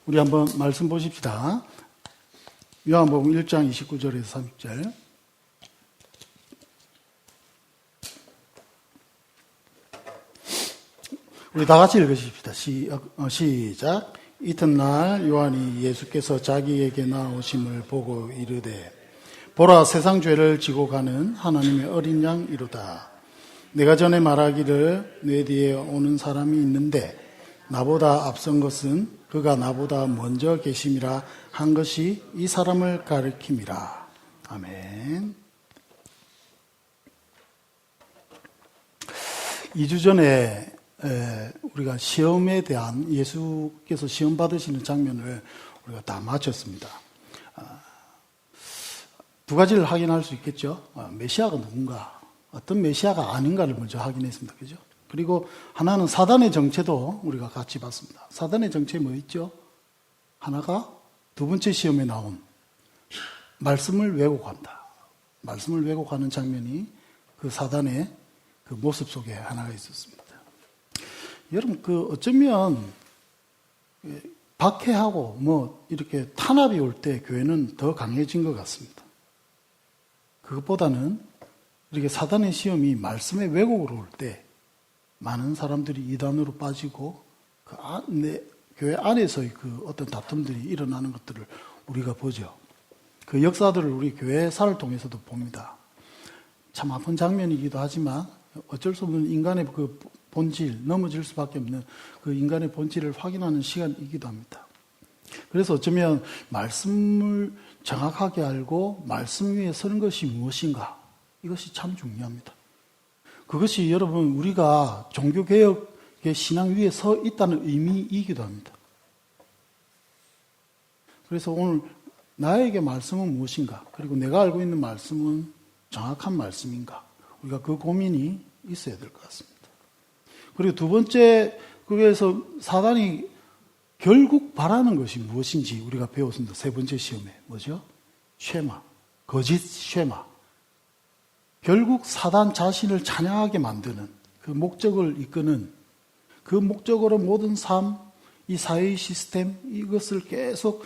우리 한번 말씀 보십시다. 요한복음 1장 29절에서 30절. 우리 다 같이 읽으십시다. 시작. 이튿날 요한이 예수께서 자기에게 나오심을 보고 이르되 보라, 세상 죄를 지고 가는 하나님의 어린 양이로다. 내가 전에 말하기를 내 뒤에 오는 사람이 있는데 나보다 앞선 것은 그가 나보다 먼저 계심이라 한 것이 이 사람을 가리킴이라. 아멘. 2주 전에 우리가 시험에 대한, 예수께서 시험 받으시는 장면을 우리가 다 마쳤습니다. 두 가지를 확인할 수 있겠죠. 메시아가 누군가, 어떤 메시아가 아닌가를 먼저 확인했습니다. 그죠? 그리고 하나는 사단의 정체도 우리가 같이 봤습니다. 사단의 정체 뭐 있죠? 하나가 두 번째 시험에 나온 말씀을 왜곡한다. 말씀을 왜곡하는 장면이 그 사단의 그 모습 속에 하나가 있었습니다. 여러분, 어쩌면 박해하고 이렇게 탄압이 올 때 교회는 더 강해진 것 같습니다. 그것보다는 이렇게 사단의 시험이 말씀의 왜곡으로 올 때 많은 사람들이 이단으로 빠지고 교회 안에서의 어떤 다툼들이 일어나는 것들을 우리가 보죠. 그 역사들을 우리 교회사를 통해서도 봅니다. 참 아픈 장면이기도 하지만 어쩔 수 없는 인간의 그 본질, 넘어질 수밖에 없는 그 인간의 본질을 확인하는 시간이기도 합니다. 그래서 어쩌면 말씀을 정확하게 알고 말씀 위에 서는 것이 무엇인가, 이것이 참 중요합니다. 그것이 여러분, 우리가 종교개혁의 신앙 위에 서 있다는 의미이기도 합니다. 그래서 오늘 나에게 말씀은 무엇인가, 그리고 내가 알고 있는 말씀은 정확한 말씀인가, 우리가 그 고민이 있어야 될 것 같습니다. 그리고 두 번째, 거기에서 사단이 결국 바라는 것이 무엇인지 우리가 배웠습니다. 세 번째 시험에. 뭐죠? 쉐마. 거짓 쉐마. 결국 사단 자신을 찬양하게 만드는 그 목적을 이끄는, 그 목적으로 모든 삶, 이 사회의 시스템, 이것을 계속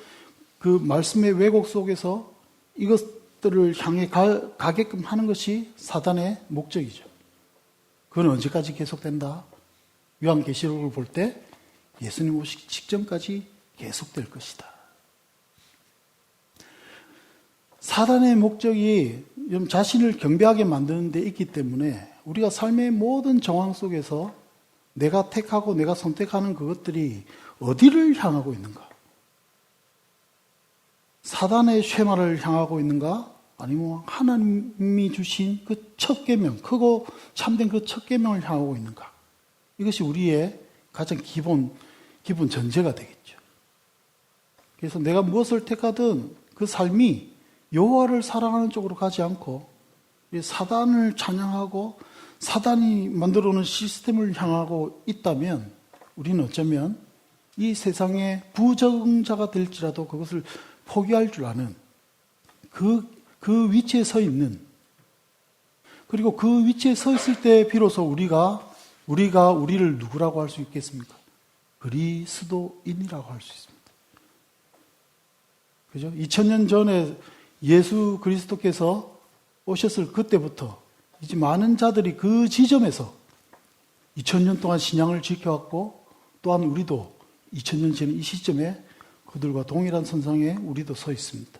그 말씀의 왜곡 속에서 이것들을 향해 가게끔 하는 것이 사단의 목적이죠. 그건 언제까지 계속된다? 요한계시록을 볼 때 예수님 오시기 직전까지 계속될 것이다. 사단의 목적이 자신을 경배하게 만드는 데 있기 때문에 우리가 삶의 모든 정황 속에서 내가 택하고 내가 선택하는 그것들이 어디를 향하고 있는가? 사단의 쉐마를 향하고 있는가? 아니면 하나님이 주신 그 첫 계명, 크고 참된 그 첫 계명을 향하고 있는가? 이것이 우리의 가장 기본 전제가 되겠죠. 그래서 내가 무엇을 택하든 그 삶이 여호와를 사랑하는 쪽으로 가지 않고 사단을 찬양하고 사단이 만들어놓은 시스템을 향하고 있다면 우리는 어쩌면 이 세상의 부정자가 될지라도 그것을 포기할 줄 아는 그 위치에 서 있는, 그리고 그 위치에 서 있을 때 비로소 우리가 우리를 누구라고 할 수 있겠습니까? 그리스도인이라고 할 수 있습니다. 그죠? 2000년 전에 예수 그리스도께서 오셨을 그때부터 이제 많은 자들이 그 지점에서 2000년 동안 신앙을 지켜왔고, 또한 우리도 2000년 전 이 시점에 그들과 동일한 선상에 우리도 서 있습니다.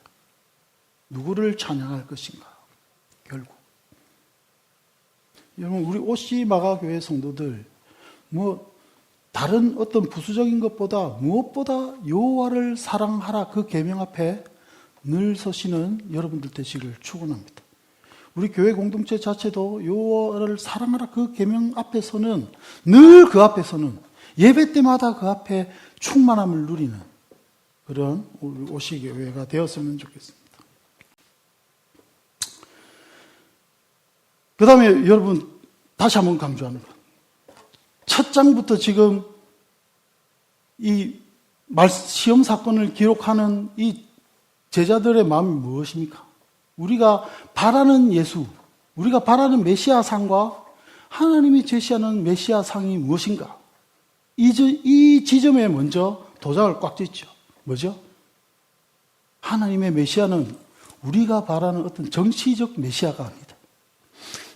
누구를 찬양할 것인가? 결국 여러분, 우리 OC 마가교회 성도들 다른 어떤 부수적인 것보다 무엇보다 여호와를 사랑하라, 그 계명 앞에 늘 서시는 여러분들 되시기를 축원합니다. 우리 교회 공동체 자체도 여호와를 사랑하라 그 계명 앞에서는, 늘 그 앞에서는, 예배 때마다 그 앞에 충만함을 누리는 그런 우리 OC 교회가 되었으면 좋겠습니다. 그 다음에 여러분, 다시 한번 강조하는 것. 첫 장부터 지금 이 시험 사건을 기록하는 이 제자들의 마음이 무엇입니까? 우리가 바라는 예수, 우리가 바라는 메시아상과 하나님이 제시하는 메시아상이 무엇인가? 이 지점에 먼저 도장을 꽉 찢죠. 뭐죠? 하나님의 메시아는 우리가 바라는 어떤 정치적 메시아가 아니다.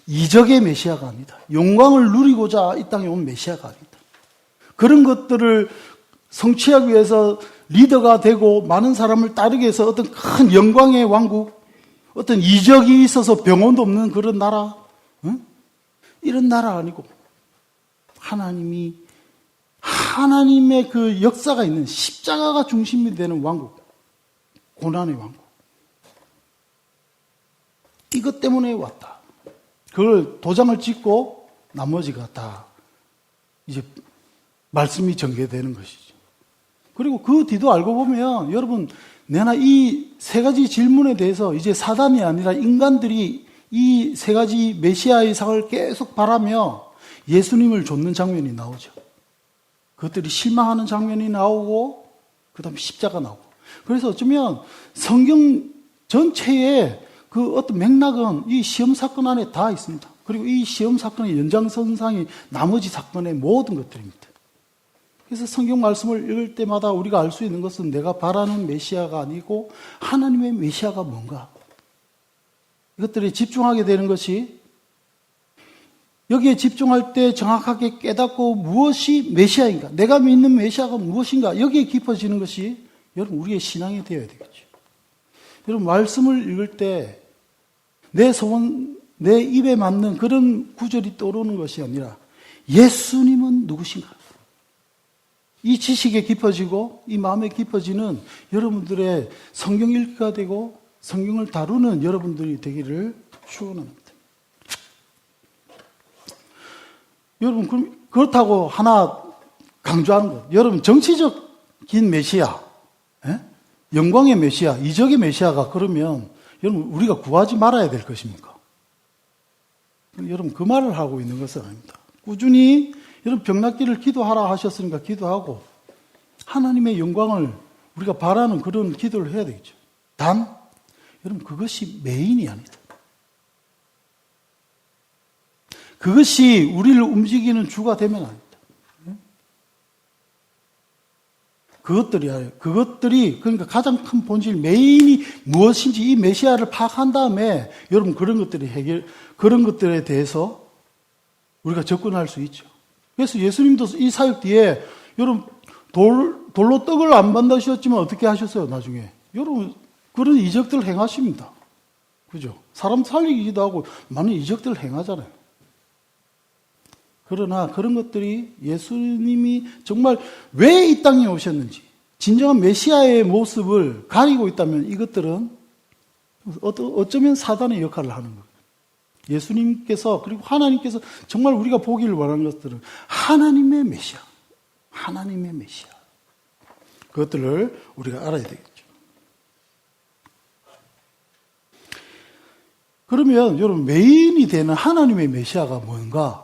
이적의 메시아가 아니다. 영광을 누리고자 이 땅에 온 메시아가 아니다. 그런 것들을 성취하기 위해서 리더가 되고 많은 사람을 따르게 해서 어떤 큰 영광의 왕국, 어떤 이적이 있어서 병원도 없는 그런 나라, 응? 이런 나라 아니고 하나님의 그 역사가 있는 십자가가 중심이 되는 왕국, 고난의 왕국. 이것 때문에 왔다. 그걸 도장을 찍고 나머지가 다 이제 말씀이 전개되는 것이죠. 그리고 그 뒤도 알고 보면 여러분, 내가 이 세 가지 질문에 대해서 이제 사단이 아니라 인간들이 이 세 가지 메시아의 상을 계속 바라며 예수님을 좇는 장면이 나오죠. 그것들이 실망하는 장면이 나오고 그 다음에 십자가 나오고. 그래서 어쩌면 성경 전체에 그 어떤 맥락은 이 시험 사건 안에 다 있습니다. 그리고 이 시험 사건의 연장선상이 나머지 사건의 모든 것들입니다. 그래서 성경 말씀을 읽을 때마다 우리가 알 수 있는 것은 내가 바라는 메시아가 아니고 하나님의 메시아가 뭔가. 이것들에 집중하게 되는 것이, 여기에 집중할 때 정확하게 깨닫고 무엇이 메시아인가, 내가 믿는 메시아가 무엇인가, 여기에 깊어지는 것이 여러분 우리의 신앙이 되어야 되겠죠. 여러분 말씀을 읽을 때 내 소원, 내 입에 맞는 그런 구절이 떠오르는 것이 아니라 예수님은 누구신가? 이 지식에 깊어지고 이 마음에 깊어지는 여러분들의 성경 읽기가 되고 성경을 다루는 여러분들이 되기를 축원합니다. 여러분, 그렇다고 하나 강조하는 것. 여러분, 정치적인 메시아, 영광의 메시아, 이적의 메시아가 그러면 여러분, 우리가 구하지 말아야 될 것입니까? 여러분, 그 말을 하고 있는 것은 아닙니다. 꾸준히 여러분 병낫기를 기도하라 하셨으니까 기도하고 하나님의 영광을 우리가 바라는 그런 기도를 해야 되겠죠. 단, 여러분, 그것이 메인이 아니다. 그것이 우리를 움직이는 주가 되면 안 됩니다. 그것들이 그러니까 가장 큰 본질, 메인이 무엇인지 이 메시아를 파악한 다음에 여러분 그런 것들에 대해서 우리가 접근할 수 있죠. 그래서 예수님도 이 사역 뒤에 여러분 돌로 떡을 안 만드셨지만 어떻게 하셨어요? 나중에 여러분 그런 이적들 행하십니다. 그죠? 사람 살리기도 하고 많은 이적들 행하잖아요. 그러나 그런 것들이 예수님이 정말 왜 이 땅에 오셨는지, 진정한 메시아의 모습을 가리고 있다면 이것들은 어쩌면 사단의 역할을 하는 거예요. 예수님께서 그리고 하나님께서 정말 우리가 보기를 원하는 것들은 하나님의 메시아, 하나님의 메시아. 그것들을 우리가 알아야 되겠죠. 그러면 여러분 메인이 되는 하나님의 메시아가 뭔가?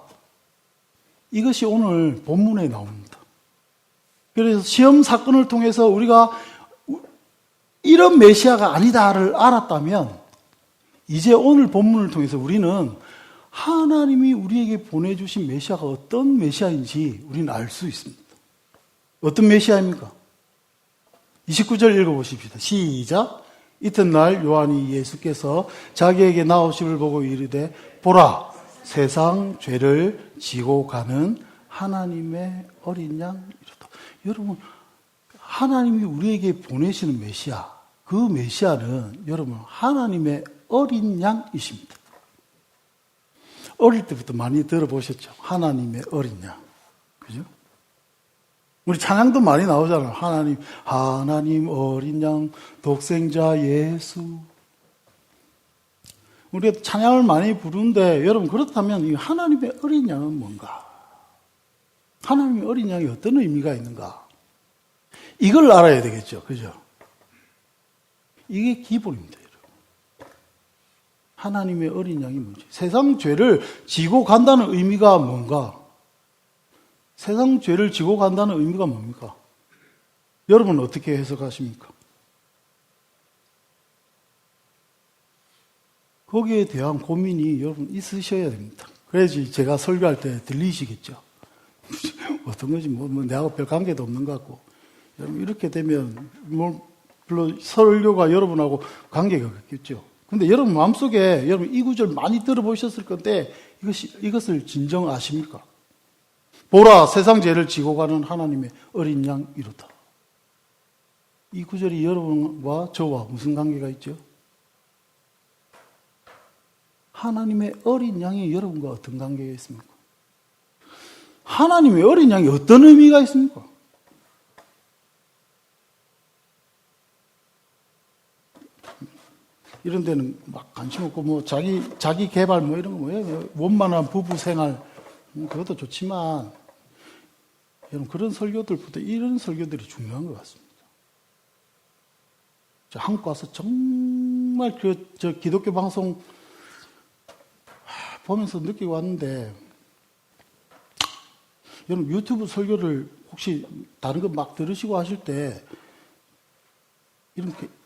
이것이 오늘 본문에 나옵니다. 그래서 시험 사건을 통해서 우리가 이런 메시아가 아니다를 알았다면 이제 오늘 본문을 통해서 우리는 하나님이 우리에게 보내주신 메시아가 어떤 메시아인지 우리는 알 수 있습니다. 어떤 메시아입니까? 29절 읽어보십시다. 시작. 이튿날 요한이 예수께서 자기에게 나오심을 보고 이르되 보라, 세상 죄를 지고 가는 하나님의 어린 양. 여러분, 하나님이 우리에게 보내시는 메시아, 그 메시아는 여러분 하나님의 어린 양이십니다. 어릴 때부터 많이 들어보셨죠? 하나님의 어린 양. 그죠? 우리 찬양도 많이 나오잖아요. 하나님 어린 양, 독생자 예수. 우리가 찬양을 많이 부르는데 여러분 그렇다면 이 하나님의 어린 양은 뭔가? 하나님의 어린 양이 어떤 의미가 있는가? 이걸 알아야 되겠죠. 그죠? 이게 기본입니다. 여러분. 하나님의 어린 양이 뭔지. 세상 죄를 지고 간다는 의미가 뭔가? 세상 죄를 지고 간다는 의미가 뭡니까? 여러분은 어떻게 해석하십니까? 거기에 대한 고민이 여러분 있으셔야 됩니다. 그래야지 제가 설교할 때 들리시겠죠. 어떤 거지 뭐 내하고 별 관계도 없는 것 같고 여러분, 이렇게 되면 별로 설교가 여러분하고 관계가 없겠죠. 근데 여러분 마음속에 여러분 이 구절 많이 들어보셨을 건데 이것을 진정 아십니까? 보라, 세상 죄를 지고 가는 하나님의 어린 양 이루다. 이 구절이 여러분과 저와 무슨 관계가 있죠? 하나님의 어린 양이 여러분과 어떤 관계가 있습니까? 하나님의 어린 양이 어떤 의미가 있습니까? 이런 데는 막 관심 없고, 뭐, 자기 개발 뭐 이런 거 뭐예요? 원만한 부부 생활, 그것도 좋지만, 여러분, 그런 설교들보다 이런 설교들이 중요한 것 같습니다. 한국 와서 정말 기독교 방송 보면서 느끼고 왔는데, 여러분, 유튜브 설교를 혹시 다른 거 막 들으시고 하실 때,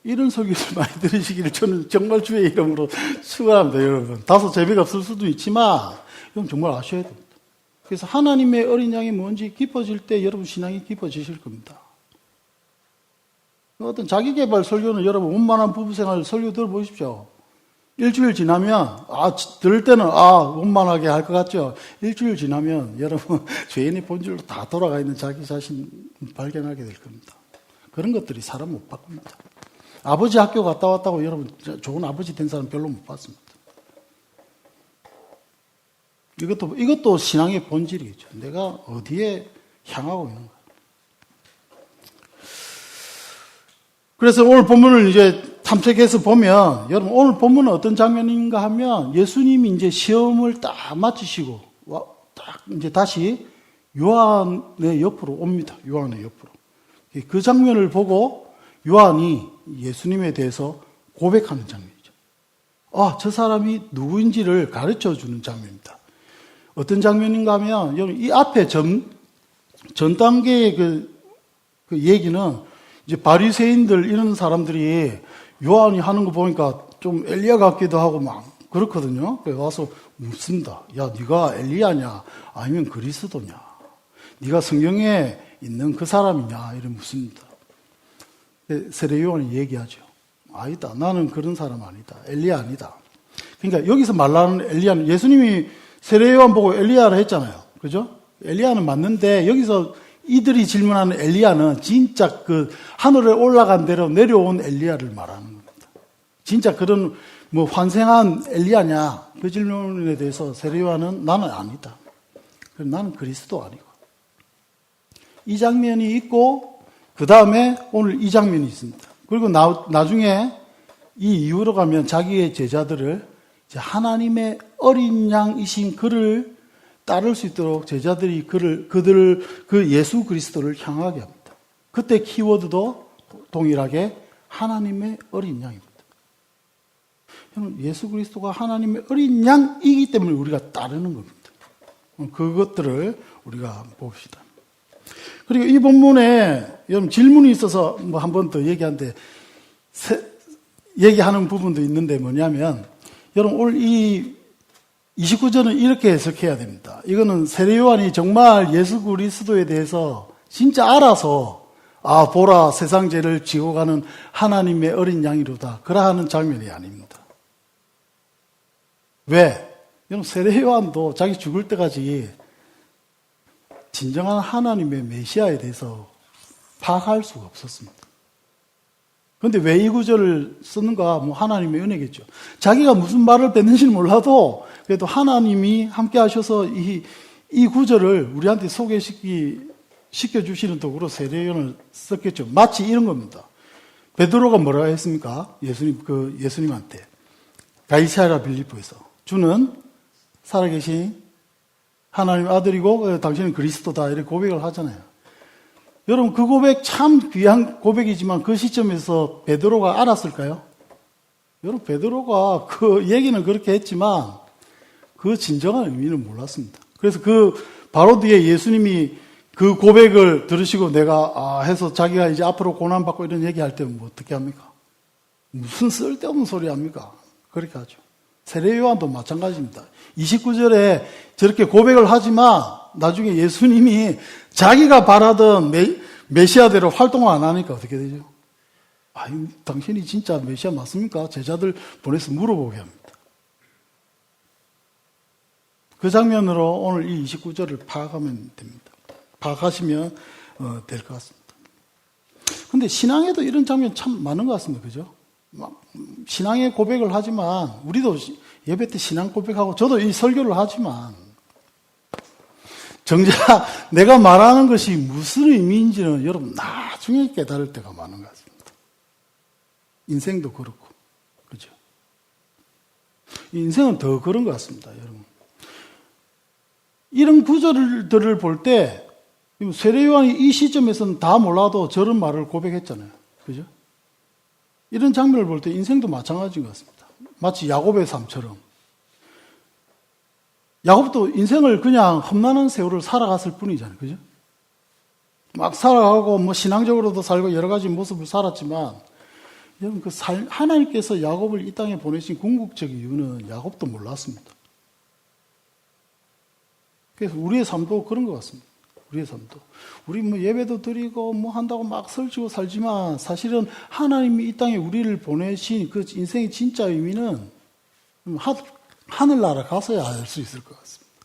이런 설교를 많이 들으시기를 저는 정말 주의 이름으로 축원합니다, 여러분. 다소 재미가 없을 수도 있지만, 이건 정말 아셔야 됩니다. 그래서 하나님의 어린 양이 뭔지 깊어질 때 여러분 신앙이 깊어지실 겁니다. 어떤 자기개발 설교는 여러분 원만한 부부생활 설교 들어보십시오. 일주일 지나면, 들을 때는, 원만하게 할 것 같죠? 일주일 지나면 여러분 죄인의 본질로 다 돌아가 있는 자기 자신 발견하게 될 겁니다. 그런 것들이 사람 못 바꿉니다. 아버지 학교 갔다 왔다고 여러분 좋은 아버지 된 사람 별로 못 봤습니다. 이것도 신앙의 본질이겠죠. 내가 어디에 향하고 있는 거야. 그래서 오늘 본문을 이제 탐색해서 보면, 여러분 오늘 본문은 어떤 장면인가 하면 예수님이 이제 시험을 딱 마치시고 딱 이제 다시 요한의 옆으로 옵니다. 요한의 옆으로. 그 장면을 보고 요한이 예수님에 대해서 고백하는 장면이죠. 저 사람이 누구인지를 가르쳐 주는 장면입니다. 어떤 장면인가 하면, 여러분, 이 앞에 전 단계의 그 얘기는 이제 바리새인들 이런 사람들이 요한이 하는 거 보니까 좀 엘리야 같기도 하고 막 그렇거든요. 그래서 와서 묻습니다. 야, 네가 엘리야냐? 아니면 그리스도냐? 네가 성경에 있는 그 사람이냐? 이런 묻습니다. 세례 요한이 얘기하죠. 아니다. 나는 그런 사람 아니다. 엘리야 아니다. 그러니까 여기서 말하는 엘리야는 예수님이 세례 요한 보고 엘리야를 했잖아요. 그죠? 엘리야는 맞는데 여기서 이들이 질문하는 엘리야는 진짜 그 하늘에 올라간 대로 내려온 엘리야를 말하는 겁니다. 진짜 그런 뭐 환생한 엘리야냐? 그 질문에 대해서 세례 요한은 나는 아니다. 나는 그리스도 아니고. 이 장면이 있고 그 다음에 오늘 이 장면이 있습니다. 그리고 나중에 이 이후로 가면 자기의 제자들을 이제 하나님의 어린 양이신 그를 따를 수 있도록 제자들이 그 예수 그리스도를 향하게 합니다. 그때 키워드도 동일하게 하나님의 어린 양입니다. 예수 그리스도가 하나님의 어린 양이기 때문에 우리가 따르는 겁니다. 그것들을 우리가 봅시다. 그리고 이 본문에 여러분 질문이 있어서 뭐 한 번 더 얘기하는데 얘기하는 부분도 있는데 뭐냐면 여러분 오늘 이 29절은 이렇게 해석해야 됩니다. 이거는 세례 요한이 정말 예수 그리스도에 대해서 진짜 알아서 보라 세상 죄를 지고 가는 하나님의 어린 양이로다. 그러하는 장면이 아닙니다. 왜? 여러분 세례 요한도 자기 죽을 때까지 진정한 하나님의 메시아에 대해서 파악할 수가 없었습니다. 그런데 왜 이 구절을 쓰는가? 뭐 하나님의 은혜겠죠. 자기가 무슨 말을 뱉는지는 몰라도 그래도 하나님이 함께 하셔서 이 구절을 우리한테 시켜주시는 도구로 세례요한을 썼겠죠. 마치 이런 겁니다. 베드로가 뭐라고 했습니까? 예수님한테. 가이사랴 빌립보에서. 주는 살아계신 하나님 아들이고 당신은 그리스도다 이렇게 고백을 하잖아요. 여러분 그 고백 참 귀한 고백이지만 그 시점에서 베드로가 알았을까요? 여러분 베드로가 그 얘기는 그렇게 했지만 그 진정한 의미는 몰랐습니다. 그래서 바로 뒤에 예수님이 그 고백을 들으시고 내가 해서 자기가 이제 앞으로 고난받고 이런 얘기할 때는 뭐 어떻게 합니까? 무슨 쓸데없는 소리 합니까? 그렇게 하죠. 세례 요한도 마찬가지입니다. 29절에 저렇게 고백을 하지만 나중에 예수님이 자기가 바라던 메시아대로 활동을 안 하니까 어떻게 되죠? 당신이 진짜 메시아 맞습니까? 제자들 보내서 물어보게 합니다. 그 장면으로 오늘 이 29절을 파악하면 됩니다. 파악하시면 될 것 같습니다. 근데 신앙에도 이런 장면 참 많은 것 같습니다. 그죠? 신앙의 고백을 하지만, 우리도 예배 때 신앙 고백하고, 저도 이 설교를 하지만, 정작 내가 말하는 것이 무슨 의미인지는 여러분 나중에 깨달을 때가 많은 것 같습니다. 인생도 그렇고, 그죠? 인생은 더 그런 것 같습니다, 여러분. 이런 구절들을 볼 때, 세례 요한이 이 시점에서는 다 몰라도 저런 말을 고백했잖아요. 그죠? 이런 장면을 볼 때 인생도 마찬가지인 것 같습니다. 마치 야곱의 삶처럼. 야곱도 인생을 그냥 험난한 세월을 살아갔을 뿐이잖아요. 그죠? 막 살아가고, 신앙적으로도 살고 여러 가지 모습을 살았지만, 여러분, 하나님께서 야곱을 이 땅에 보내신 궁극적인 이유는 야곱도 몰랐습니다. 그래서 우리의 삶도 그런 것 같습니다. 우리의 삶도. 우리 예배도 드리고 한다고 막 설치고 살지만 사실은 하나님이 이 땅에 우리를 보내신 그 인생의 진짜 의미는 하늘나라 가서야 알 수 있을 것 같습니다.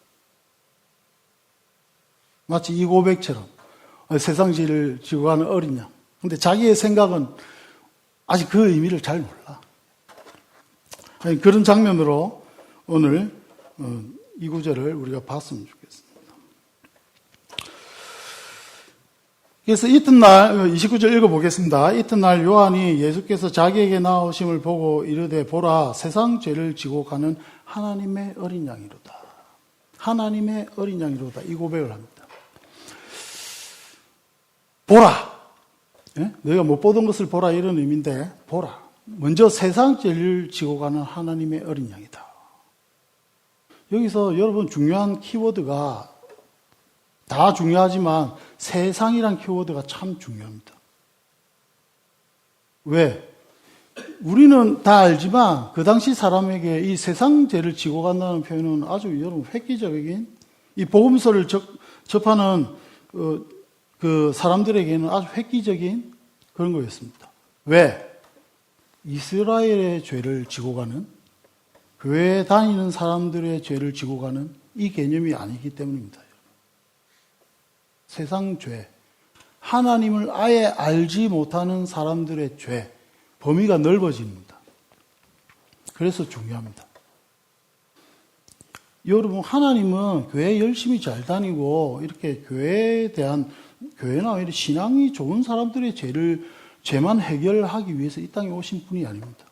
마치 이 고백처럼 세상 죄를 지고 가는 어린 양. 근데 자기의 생각은 아직 그 의미를 잘 몰라. 그런 장면으로 오늘 이 구절을 우리가 봤으면 좋겠습니다. 그래서 이튿날 29절 읽어보겠습니다. 이튿날 요한이 예수께서 자기에게 나오심을 보고 이르되 보라 세상 죄를 지고 가는 하나님의 어린 양이로다. 하나님의 어린 양이로다. 이 고백을 합니다. 보라. 예? 너희가 못 보던 것을 보라 이런 의미인데 보라. 먼저 세상 죄를 지고 가는 하나님의 어린 양이다. 여기서 여러분 중요한 키워드가 다 중요하지만 세상이란 키워드가 참 중요합니다. 왜? 우리는 다 알지만 그 당시 사람에게 이 세상 죄를 지고 간다는 표현은 아주 여러분 획기적인 이 복음서를 접하는 그 사람들에게는 아주 획기적인 그런 거였습니다. 왜? 이스라엘의 죄를 지고 가는 교회에 다니는 사람들의 죄를 지고 가는 이 개념이 아니기 때문입니다. 세상 죄, 하나님을 아예 알지 못하는 사람들의 죄, 범위가 넓어집니다. 그래서 중요합니다. 여러분, 하나님은 교회 열심히 잘 다니고 이렇게 교회에 대한 교회나 이런 신앙이 좋은 사람들의 죄만 해결하기 위해서 이 땅에 오신 분이 아닙니다.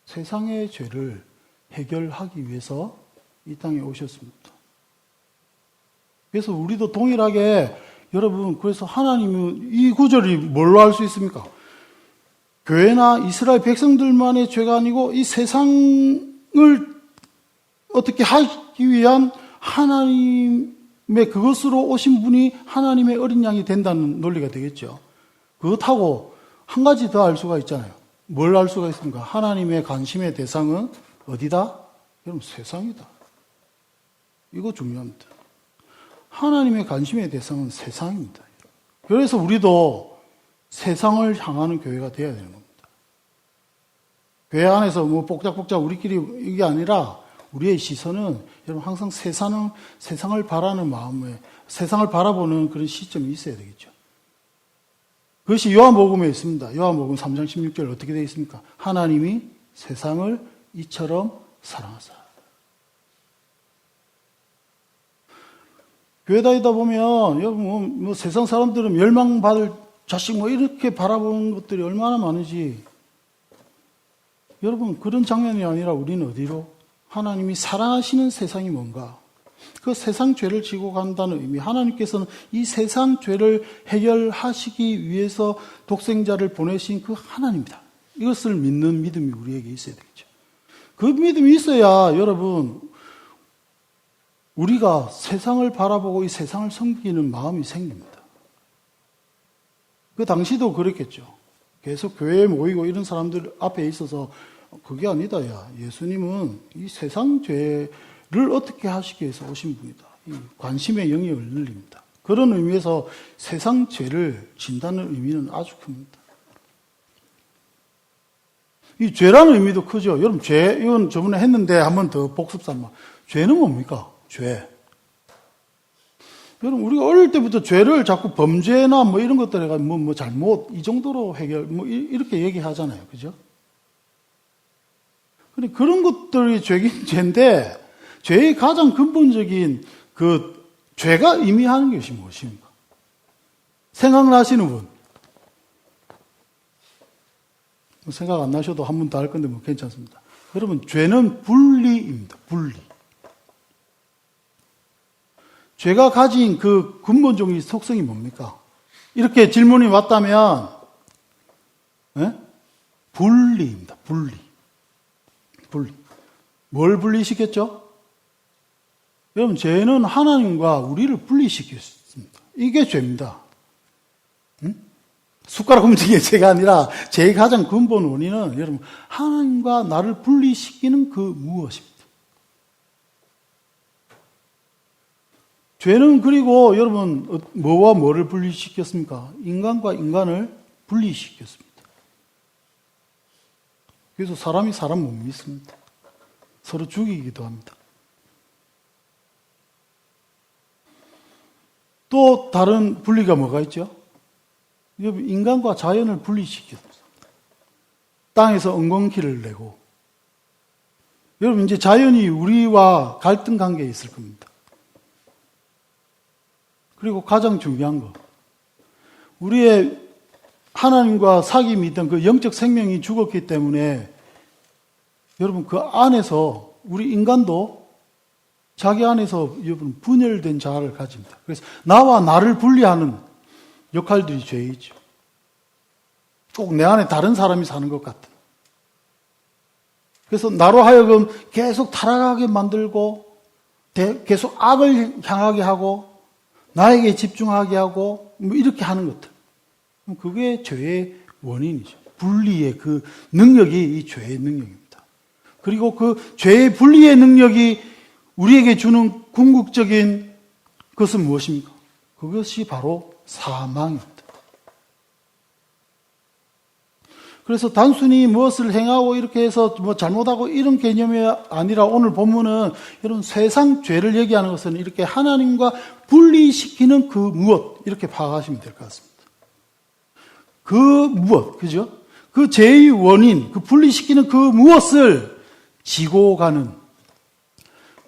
세상의 죄를 해결하기 위해서 이 땅에 오셨습니다. 그래서 우리도 동일하게 여러분 그래서 하나님은 이 구절이 뭘로 알 수 있습니까? 교회나 이스라엘 백성들만의 죄가 아니고 이 세상을 어떻게 하기 위한 하나님의 그것으로 오신 분이 하나님의 어린 양이 된다는 논리가 되겠죠. 그것하고 한 가지 더 알 수가 있잖아요. 뭘 알 수가 있습니까? 하나님의 관심의 대상은 어디다? 여러분 세상이다. 이거 중요합니다. 하나님의 관심의 대상은 세상입니다. 그래서 우리도 세상을 향하는 교회가 되어야 되는 겁니다. 교회 안에서 복작복작 우리끼리 이게 아니라 우리의 시선은 여러분 항상 세상을 바라는 마음에 세상을 바라보는 그런 시점이 있어야 되겠죠. 그것이 요한복음에 있습니다. 요한복음 3장 16절 어떻게 되어 있습니까? 하나님이 세상을 이처럼 사랑하사. 교회 다니다 보면 여러분 세상 사람들은 멸망받을 자식 이렇게 바라보는 것들이 얼마나 많은지 여러분 그런 장면이 아니라 우리는 어디로? 하나님이 사랑하시는 세상이 뭔가? 그 세상 죄를 지고 간다는 의미. 하나님께서는 이 세상 죄를 해결하시기 위해서 독생자를 보내신 그 하나님이다. 이것을 믿는 믿음이 우리에게 있어야 되겠죠. 그 믿음이 있어야 여러분 우리가 세상을 바라보고 이 세상을 섬기는 마음이 생깁니다. 그 당시도 그랬겠죠. 계속 교회에 모이고 이런 사람들 앞에 있어서 그게 아니다. 야, 예수님은 이 세상 죄를 어떻게 하시기 위해서 오신 분이다. 이 관심의 영역을 늘립니다. 그런 의미에서 세상 죄를 진다는 의미는 아주 큽니다. 이 죄라는 의미도 크죠. 여러분, 죄, 이건 저번에 했는데 한 번 더 복습 삼아. 죄는 뭡니까? 죄. 여러분, 우리가 어릴 때부터 죄를 자꾸 범죄나 뭐 이런 것들 해가지고 뭐 잘못, 이 정도로 해결, 뭐 이렇게 얘기하잖아요. 그죠? 근데 그런 것들이 죄긴 죄인데, 죄의 가장 근본적인 그 죄가 의미하는 것이 무엇입니까? 생각나시는 분? 생각 안 나셔도 한 번 더 할 건데 뭐 괜찮습니다. 여러분, 죄는 분리입니다. 분리. 죄가 가진 그 근본적인 속성이 뭡니까? 이렇게 질문이 왔다면, 분리입니다. 분리. 분리. 뭘 분리시켰죠? 여러분, 죄는 하나님과 우리를 분리시켰습니다. 이게 죄입니다. 숟가락 움직이는 죄가 아니라 죄의 가장 근본 원인은 여러분, 하나님과 나를 분리시키는 그 무엇입니다. 죄는 그리고 여러분, 뭐와 뭐를 분리시켰습니까? 인간과 인간을 분리시켰습니다. 그래서 사람이 사람 못 믿습니다. 서로 죽이기도 합니다. 또 다른 분리가 뭐가 있죠? 인간과 자연을 분리시켰습니다. 땅에서 엉겅퀴를 내고. 여러분, 이제 자연이 우리와 갈등 관계에 있을 겁니다. 그리고 가장 중요한 거. 우리의 하나님과 사귐이 있던 그 영적 생명이 죽었기 때문에 여러분, 그 안에서 우리 인간도 자기 안에서 여러분 분열된 자아를 가집니다. 그래서 나와 나를 분리하는 역할들이 죄이죠. 꼭 내 안에 다른 사람이 사는 것 같은. 그래서 나로 하여금 계속 타락하게 만들고 계속 악을 향하게 하고 나에게 집중하게 하고 뭐 이렇게 하는 것들. 그게 죄의 원인이죠. 분리의 그 능력이 이 죄의 능력입니다. 그리고 그 죄의 분리의 능력이 우리에게 주는 궁극적인 것은 무엇입니까? 그것이 바로 사망입니다. 그래서 단순히 무엇을 행하고 이렇게 해서 뭐 잘못하고 이런 개념이 아니라 오늘 본문은 이런 세상 죄를 얘기하는 것은 이렇게 하나님과 분리시키는 그 무엇 이렇게 파악하시면 될 것 같습니다. 그 무엇, 그죠? 그 죄의 원인, 그 분리시키는 그 무엇을 지고 가는.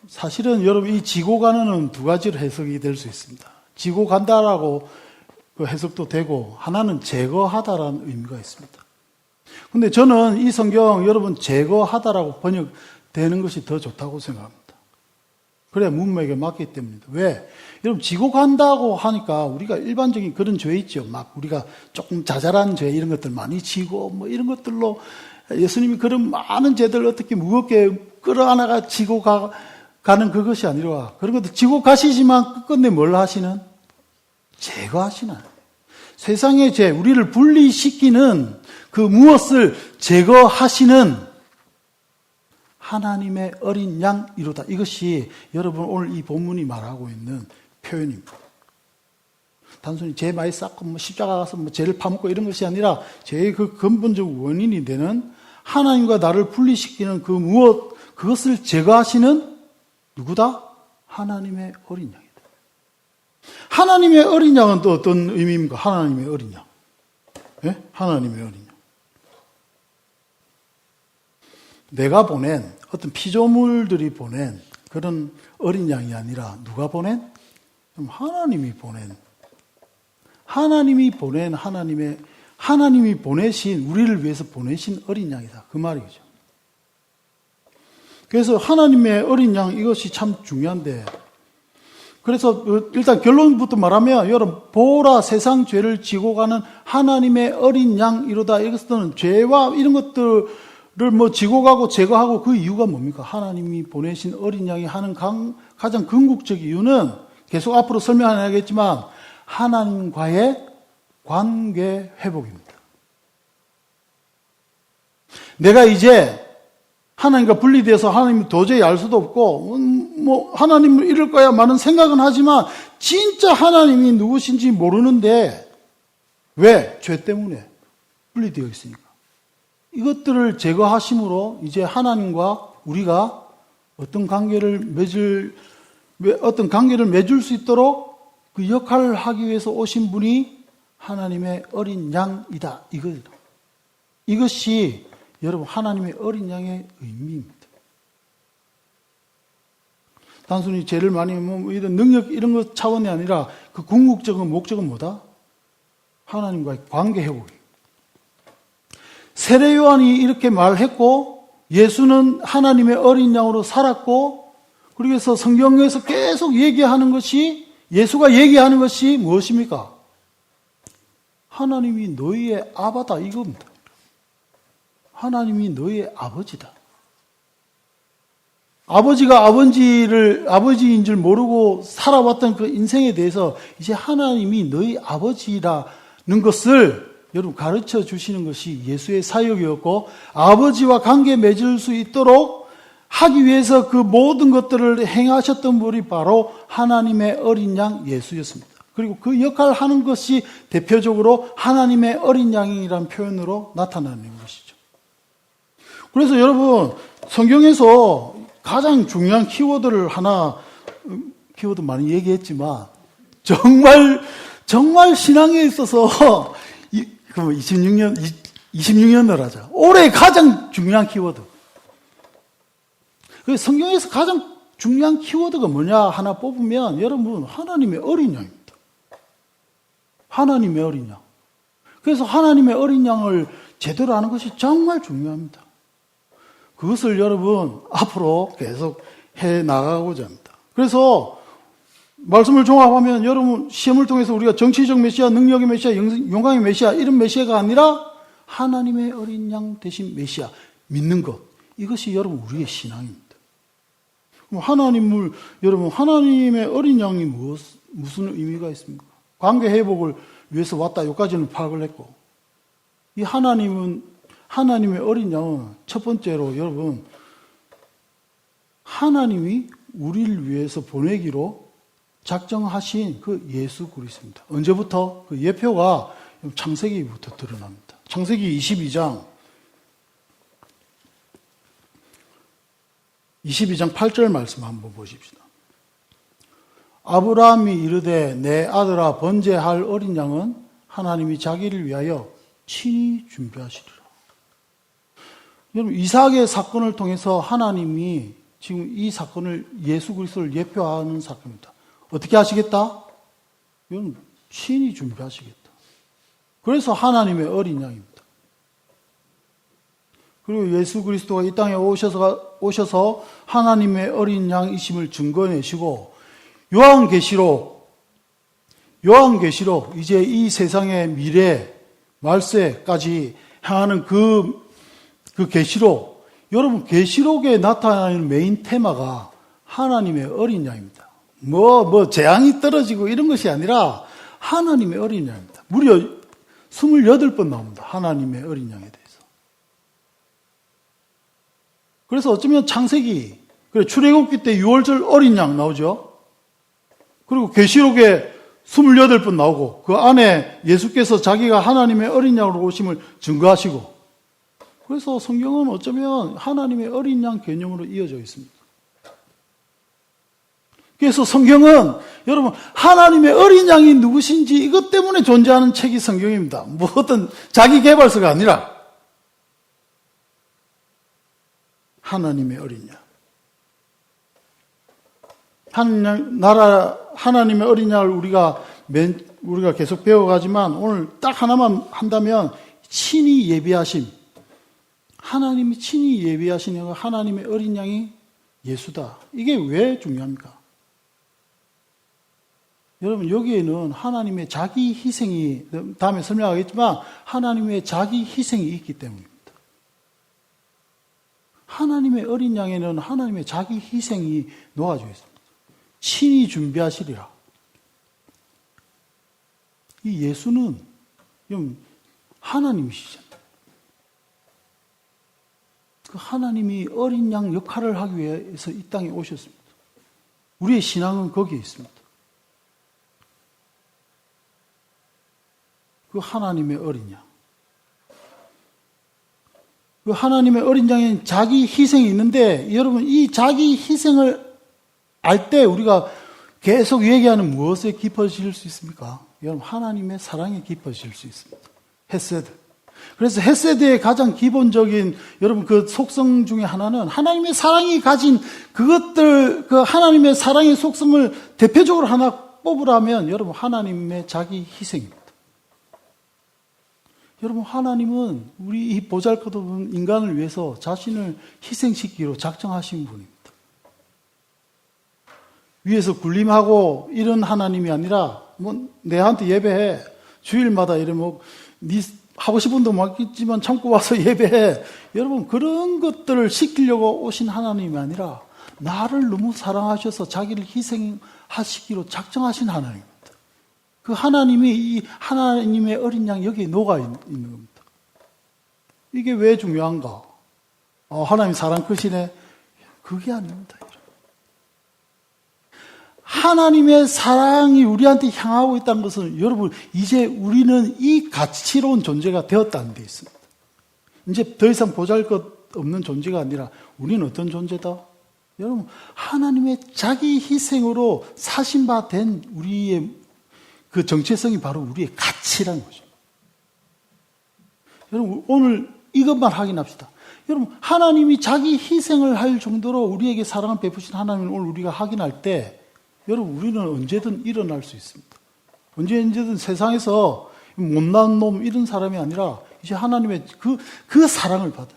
사실은 여러분 이 지고 가는은 두 가지로 해석이 될 수 있습니다. 지고 간다라고 그 해석도 되고 하나는 제거하다라는 의미가 있습니다. 근데 저는 이 성경 여러분 제거하다라고 번역되는 것이 더 좋다고 생각합니다. 그래야 문맥에 맞기 때문입니다. 왜? 여러분 지고 간다고 하니까 우리가 일반적인 그런 죄 있죠. 막 우리가 조금 자잘한 죄 이런 것들 많이 지고 뭐 이런 것들로 예수님이 그런 많은 죄들 어떻게 무겁게 끌어안아가 지고 가는 그것이 아니라 그런 것들 지고 가시지만 끝내 뭘 하시는? 제거하시는. 세상의 죄, 우리를 분리시키는 그 무엇을 제거하시는 하나님의 어린 양이로다. 이것이 여러분 오늘 이 본문이 말하고 있는 표현입니다. 단순히 죄 많이 쌓고 뭐 십자가 가서 뭐 죄를 파묻고 이런 것이 아니라 죄의 그 근본적 원인이 되는 하나님과 나를 분리시키는 그 무엇, 그것을 제거하시는 누구다? 하나님의 어린 양이다. 하나님의 어린 양은 또 어떤 의미입니까? 하나님의 어린 양. 예? 하나님의 어린 양. 내가 보낸 어떤 피조물들이 보낸 그런 어린 양이 아니라 누가 보낸? 하나님이 보낸 하나님이 보내신 우리를 위해서 보내신 어린 양이다. 그 말이죠. 그래서 하나님의 어린 양 이것이 참 중요한데 그래서 일단 결론부터 말하면 여러분 보라 세상 죄를 지고 가는 하나님의 어린 양이로다. 이것은 죄와 이런 것들을 뭐 지고 가고 제거하고 그 이유가 뭡니까? 하나님이 보내신 어린 양이 하는 가장 궁극적 이유는 계속 앞으로 설명하겠지만 하나님과의 관계 회복입니다. 내가 이제 하나님과 분리돼서 하나님을 도저히 알 수도 없고 뭐 하나님을 이럴 거야 많은 생각은 하지만 진짜 하나님이 누구신지 모르는데 왜? 죄 때문에 분리되어 있으니까. 이것들을 제거하심으로 이제 하나님과 우리가 어떤 관계를 맺을 수 있도록 그 역할을 하기 위해서 오신 분이 하나님의 어린 양이다. 이것이 여러분 하나님의 어린 양의 의미입니다. 단순히 죄를 많이 뭐 이런 능력 이런 것 차원이 아니라 그 궁극적인 목적은 뭐다? 하나님과의 관계 회복이에요. 세례 요한이 이렇게 말했고 예수는 하나님의 어린 양으로 살았고 그래서 성경에서 계속 얘기하는 것이 예수가 얘기하는 것이 무엇입니까? 하나님이 너희의 아바다 이겁니다. 하나님이 너희의 아버지다. 아버지가 아버지인 줄 모르고 살아왔던 그 인생에 대해서 이제 하나님이 너희 아버지라는 것을 여러분 가르쳐 주시는 것이 예수의 사역이었고 아버지와 관계 맺을 수 있도록 하기 위해서 그 모든 것들을 행하셨던 분이 바로 하나님의 어린 양 예수였습니다. 그리고 그 역할을 하는 것이 대표적으로 하나님의 어린 양이라는 표현으로 나타나는 것이죠. 그래서 여러분 성경에서 가장 중요한 키워드를 키워드 많이 얘기했지만 정말 신앙에 있어서 26년을 하자. 올해 가장 중요한 키워드. 성경에서 가장 중요한 키워드가 뭐냐 하나 뽑으면 여러분 하나님의 어린 양입니다. 하나님의 어린 양. 그래서 하나님의 어린 양을 제대로 아는 것이 정말 중요합니다. 그것을 여러분 앞으로 계속 해 나가고자 합니다. 그래서 말씀을 종합하면 여러분 시험을 통해서 우리가 정치적 메시아, 능력의 메시아, 영광의 메시아 이런 메시아가 아니라 하나님의 어린 양 대신 메시아 믿는 것 이것이 여러분 우리의 신앙입니다. 그럼 여러분 하나님의 어린 양이 무슨 의미가 있습니까? 관계 회복을 위해서 왔다 여기까지는 파악을 했고 이 하나님의 어린 양은 첫 번째로 여러분 하나님이 우리를 위해서 보내기로 작정하신 그 예수 그리스도입니다. 언제부터? 그 예표가 창세기부터 드러납니다. 창세기 22장 8절 말씀 한번 보십시다. 아브라함이 이르되 내 아들아 번제할 어린 양은 하나님이 자기를 위하여 친히 준비하시리라. 여러분 이삭의 사건을 통해서 하나님이 지금 이 사건을 예수 그리스도를 예표하는 사건입니다. 어떻게 하시겠다? 여러분 친히 준비하시겠다. 그래서 하나님의 어린 양입니다. 그리고 예수 그리스도가 이 땅에 오셔서 하나님의 어린 양이심을 증거내시고 요한계시록 이제 이 세상의 미래 말세까지 향하는 그 계시록 여러분 계시록에 나타나는 메인 테마가 하나님의 어린 양입니다. 재앙이 떨어지고 이런 것이 아니라 하나님의 어린 양입니다. 무려 28번 나옵니다. 하나님의 어린 양에 대해서. 그래서 어쩌면 창세기, 출애굽기 때 6월절 어린 양 나오죠. 그리고 계시록에 28번 나오고 그 안에 예수께서 자기가 하나님의 어린 양으로 오심을 증거하시고 그래서 성경은 어쩌면 하나님의 어린 양 개념으로 이어져 있습니다. 그래서 성경은 여러분 하나님의 어린 양이 누구신지 이것 때문에 존재하는 책이 성경입니다. 어떤 자기 개발서가 아니라 하나님의 어린 양. 하나님의 어린 양을 우리가 계속 배워가지만 오늘 딱 하나만 한다면 친히 예비하심. 하나님이 친히 예비하신 하나님의 어린 양이 예수다. 이게 왜 중요합니까? 여러분 여기에는 하나님의 자기 희생이 다음에 설명하겠지만 하나님의 자기 희생이 있기 때문입니다. 하나님의 어린 양에는 하나님의 자기 희생이 놓아져 있습니다. 친히 준비하시리라. 이 예수는 하나님이시잖아요. 그 하나님이 어린 양 역할을 하기 위해서 이 땅에 오셨습니다. 우리의 신앙은 거기에 있습니다. 그 하나님의 어린 양. 그 하나님의 어린 양에는 자기 희생이 있는데, 여러분, 이 자기 희생을 알 때 우리가 계속 얘기하는 무엇에 깊어질 수 있습니까? 여러분, 하나님의 사랑에 깊어질 수 있습니다. 헤세드. 그래서 헤세드의 가장 기본적인 여러분 그 속성 중에 하나는 하나님의 사랑이 가진 그것들, 그 하나님의 사랑의 속성을 대표적으로 하나 뽑으라면 여러분 하나님의 자기 희생입니다. 여러분 하나님은 우리 이 보잘것없는 인간을 위해서 자신을 희생시키기로 작정하신 분입니다. 위에서 군림하고 이런 하나님이 아니라 뭐 내한테 예배해 주일마다 이러면 네 하고 싶은 도 많겠지만 참고 와서 예배해. 여러분 그런 것들을 시키려고 오신 하나님이 아니라 나를 너무 사랑하셔서 자기를 희생하시기로 작정하신 하나님입니다. 그 하나님이 이 하나님의 어린 양 여기에 녹아 있는 겁니다. 이게 왜 중요한가? 하나님 사랑 크시네. 그게 아닙니다. 하나님의 사랑이 우리한테 향하고 있다는 것은 여러분 이제 우리는 이 가치로운 존재가 되었다는 데 있습니다. 이제 더 이상 보잘것없는 존재가 아니라 우리는 어떤 존재다? 여러분 하나님의 자기 희생으로 사신 바 된 우리의 그 정체성이 바로 우리의 가치라는 거죠. 여러분 오늘 이것만 확인합시다. 여러분 하나님이 자기 희생을 할 정도로 우리에게 사랑을 베푸신 하나님을 오늘 우리가 확인할 때 여러분 우리는 언제든 일어날 수 있습니다. 언제든 세상에서 못난 놈 이런 사람이 아니라 이제 하나님의 그 사랑을 받은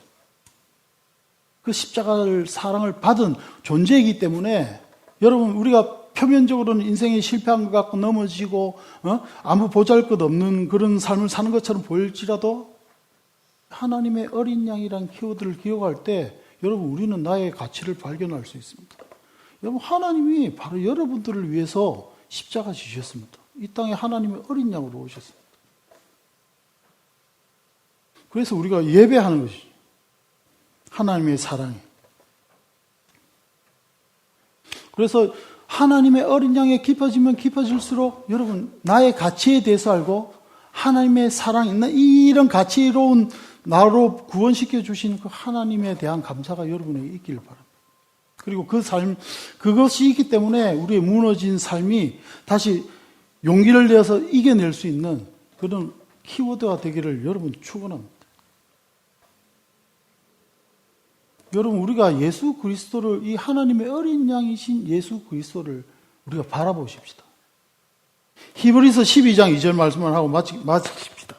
그 십자가를 사랑을 받은 존재이기 때문에 여러분 우리가 표면적으로는 인생에 실패한 것 같고 넘어지고 아무 보잘것없는 그런 삶을 사는 것처럼 보일지라도 하나님의 어린 양이란 키워드를 기억할 때 여러분 우리는 나의 가치를 발견할 수 있습니다. 여러분 하나님이 바로 여러분들을 위해서 십자가 지셨습니다. 이 땅에 하나님의 어린 양으로 오셨습니다. 그래서 우리가 예배하는 것이죠. 하나님의 사랑이. 그래서 하나님의 어린 양에 깊어지면 깊어질수록 여러분 나의 가치에 대해서 알고 하나님의 사랑, 이런 가치로운 나로 구원시켜 주신 그 하나님에 대한 감사가 여러분에게 있기를 바랍니다. 그리고 그 삶, 그것이 있기 때문에 우리의 무너진 삶이 다시 용기를 내서 이겨낼 수 있는 그런 키워드가 되기를 여러분 축원합니다. 여러분 우리가 예수 그리스도를 이 하나님의 어린 양이신 예수 그리스도를 우리가 바라보십시다. 히브리서 12장 2절 말씀을 하고 마치십시다.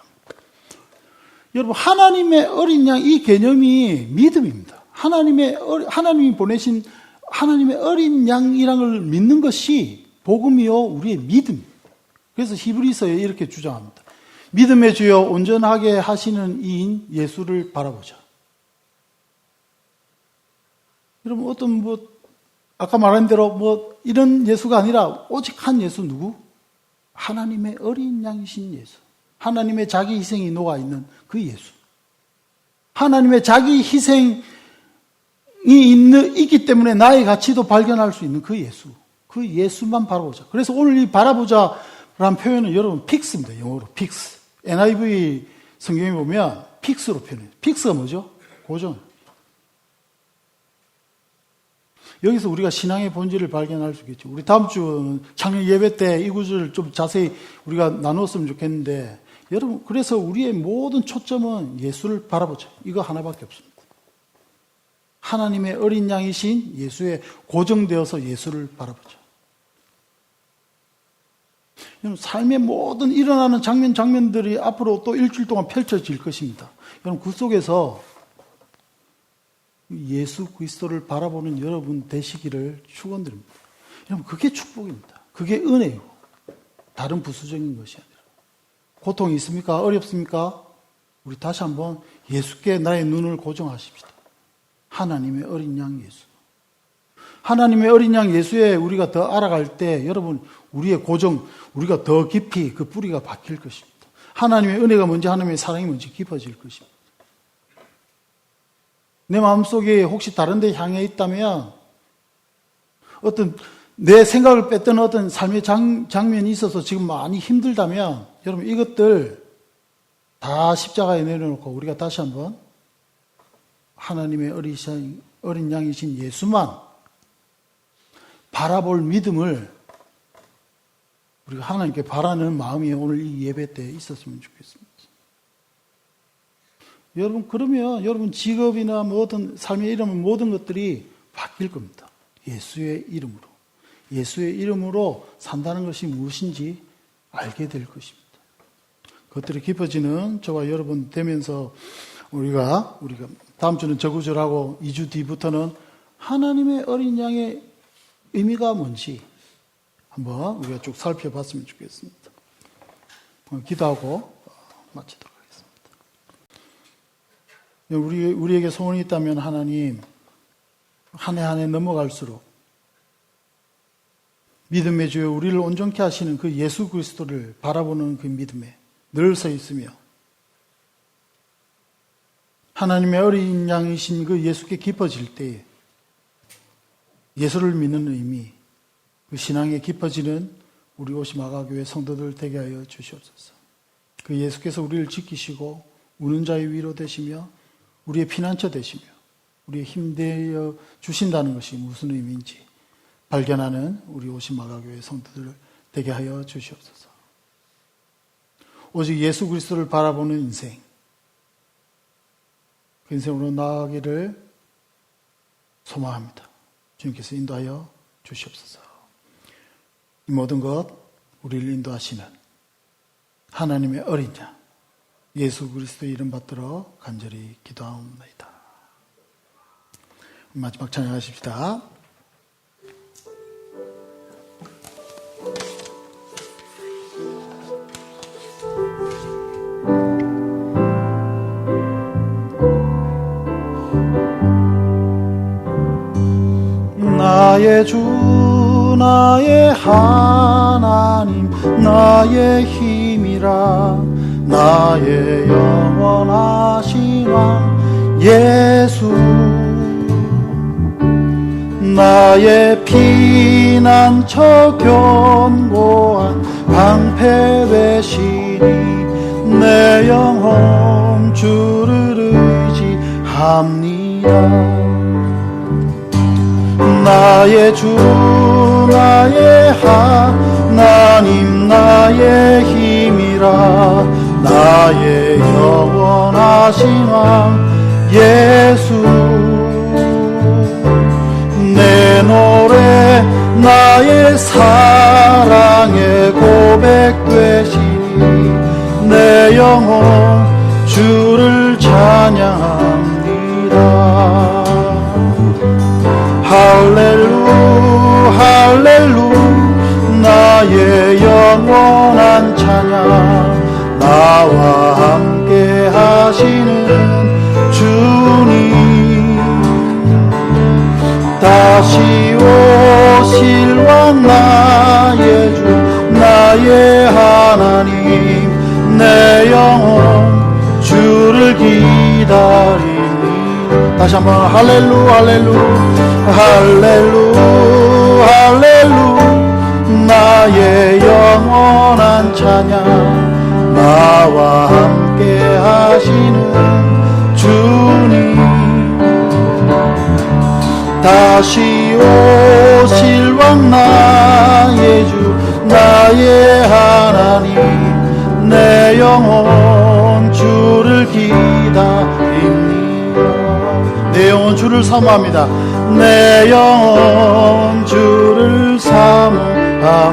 여러분 하나님의 어린 양 이 개념이 믿음입니다. 하나님이 보내신 하나님의 어린 양이라는 걸 믿는 것이 복음이요 우리의 믿음입니다. 그래서 히브리서에 이렇게 주장합니다. 믿음의 주여 온전하게 하시는 이인 예수를 바라보자. 여러분 어떤 아까 말한 대로 이런 예수가 아니라 오직 한 예수 누구? 하나님의 어린 양이신 예수. 하나님의 자기 희생이 녹아 있는 그 예수. 하나님의 자기 희생이 있기 때문에 나의 가치도 발견할 수 있는 그 예수. 그 예수만 바라보자. 그래서 오늘 이 바라보자라는 표현은 여러분 픽스입니다. 영어로 픽스. NIV 성경에 보면 픽스로 표현해요. 픽스가 뭐죠? 고정. 여기서 우리가 신앙의 본질을 발견할 수 있겠죠. 우리 다음 주는 작년 예배 때 이 구절을 좀 자세히 우리가 나눴으면 좋겠는데 여러분 그래서 우리의 모든 초점은 예수를 바라보자. 이거 하나밖에 없습니다. 하나님의 어린 양이신 예수에 고정되어서 예수를 바라보자. 여러분 삶의 모든 일어나는 장면들이 앞으로 또 일주일 동안 펼쳐질 것입니다. 여러분 그 속에서 예수 그리스도를 바라보는 여러분 되시기를 축원드립니다. 여러분 그게 축복입니다. 그게 은혜요. 다른 부수적인 것이 아니라. 고통이 있습니까? 어렵습니까? 우리 다시 한번 예수께 나의 눈을 고정하십시다. 하나님의 어린 양 예수. 하나님의 어린 양 예수에 우리가 더 알아갈 때 여러분 우리의 고정, 우리가 더 깊이 그 뿌리가 박힐 것입니다. 하나님의 은혜가 뭔지 하나님의 사랑이 뭔지 깊어질 것입니다. 내 마음속에 혹시 다른 데 향해 있다면 어떤 내 생각을 뺐던 어떤 삶의 장면이 있어서 지금 많이 힘들다면 여러분 이것들 다 십자가에 내려놓고 우리가 다시 한번 하나님의 어린 양이신 예수만 바라볼 믿음을 우리가 하나님께 바라는 마음이 오늘 이 예배 때 있었으면 좋겠습니다. 여러분 그러면 여러분 직업이나 뭐 어떤 삶의 이름은 모든 것들이 바뀔 겁니다. 예수의 이름으로. 예수의 이름으로 산다는 것이 무엇인지 알게 될 것입니다. 그것들이 깊어지는 저와 여러분 되면서 우리가 다음 주는 저구절하고 2주 뒤부터는 하나님의 어린 양의 의미가 뭔지 한번 우리가 쭉 살펴봤으면 좋겠습니다. 기도하고 마치도록 하겠습니다. 우리에게 소원이 있다면 하나님 한 해 한 해 넘어갈수록 믿음의 주여 우리를 온전케 하시는 그 예수 그리스도를 바라보는 그 믿음에 늘 서 있으며 하나님의 어린 양이신 그 예수께 깊어질 때에 예수를 믿는 의미, 그 신앙에 깊어지는 우리 오시마가교회 성도들 되게 하여 주시옵소서. 그 예수께서 우리를 지키시고 우는 자의 위로 되시며 우리의 피난처 되시며 우리의 힘되어 주신다는 것이 무슨 의미인지 발견하는 우리 오시마가교회 성도들 되게 하여 주시옵소서. 오직 예수 그리스도를 바라보는 인생, 그 인생으로 나아가기를 소망합니다. 주님께서 인도하여 주시옵소서. 이 모든 것 우리를 인도하시는 하나님의 어린 양 예수 그리스도의 이름 받들어 간절히 기도하옵나이다. 마지막 찬양하십시다. 나의 주 나의 하나님 나의 힘이라 나의 영원하신 왕 예수 나의 피난처 견고한 방패 되시니 내 영혼 주를 의지합니다. 나의 주 나의 하나님 나의 힘이라 나의 영원하신 왕 예수 내 노래 나의 사랑의 고백 되시니 내 영혼 주를 찬양합니다. 할렐루 할렐루 나의 영원한 찬양 나와 함께 하시는 주님 다시 오실 왕 나의 주 나의 하나님 내 영혼 주를 기다리니 다시 한번 할렐루 할렐루 할렐루 할렐루 나의 영원한 찬양 나와 함께 하시는 주님 다시 오실 왕 나의 주 나의 하나님 내 영혼 주를 기다립니다. 내 영혼 주를 사모합니다. 내 영혼 주를 사모합니다.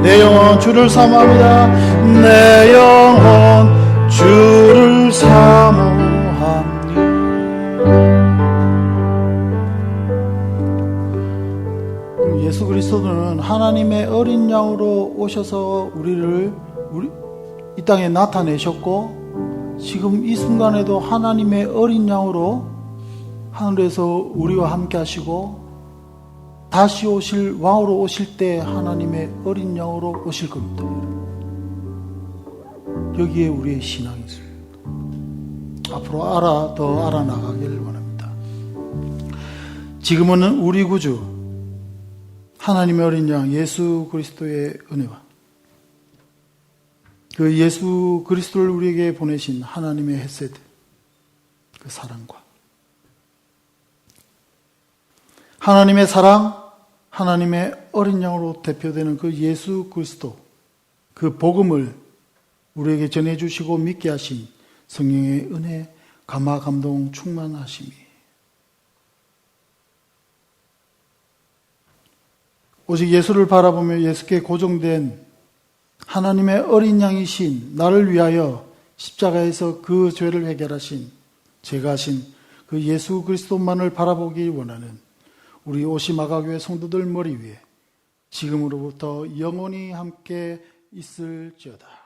내 영혼 주를 사모합니다. 내 영혼 주를 사모합니다. 예수 그리스도는 하나님의 어린 양으로 오셔서 우리를 이 땅에 나타내셨고 지금 이 순간에도 하나님의 어린 양으로 하늘에서 우리와 함께 하시고 다시 오실 왕으로 오실 때 하나님의 어린 양으로 오실 겁니다. 여기에 우리의 신앙이 있습니다. 앞으로 더 알아나가길 원합니다. 지금은 우리 구주 하나님의 어린 양 예수 그리스도의 은혜와 그 예수 그리스도를 우리에게 보내신 하나님의 헤세드, 그 사랑과 하나님의 사랑, 하나님의 어린 양으로 대표되는 그 예수 그리스도, 그 복음을 우리에게 전해주시고 믿게 하신 성령의 은혜, 감화, 감동, 충만하심이 오직 예수를 바라보며 예수께 고정된 하나님의 어린 양이신 나를 위하여 십자가에서 그 죄를 해결하신 제가 하신 그 예수 그리스도만을 바라보기 원하는 우리 오시마가교회 성도들 머리 위에 지금으로부터 영원히 함께 있을지어다.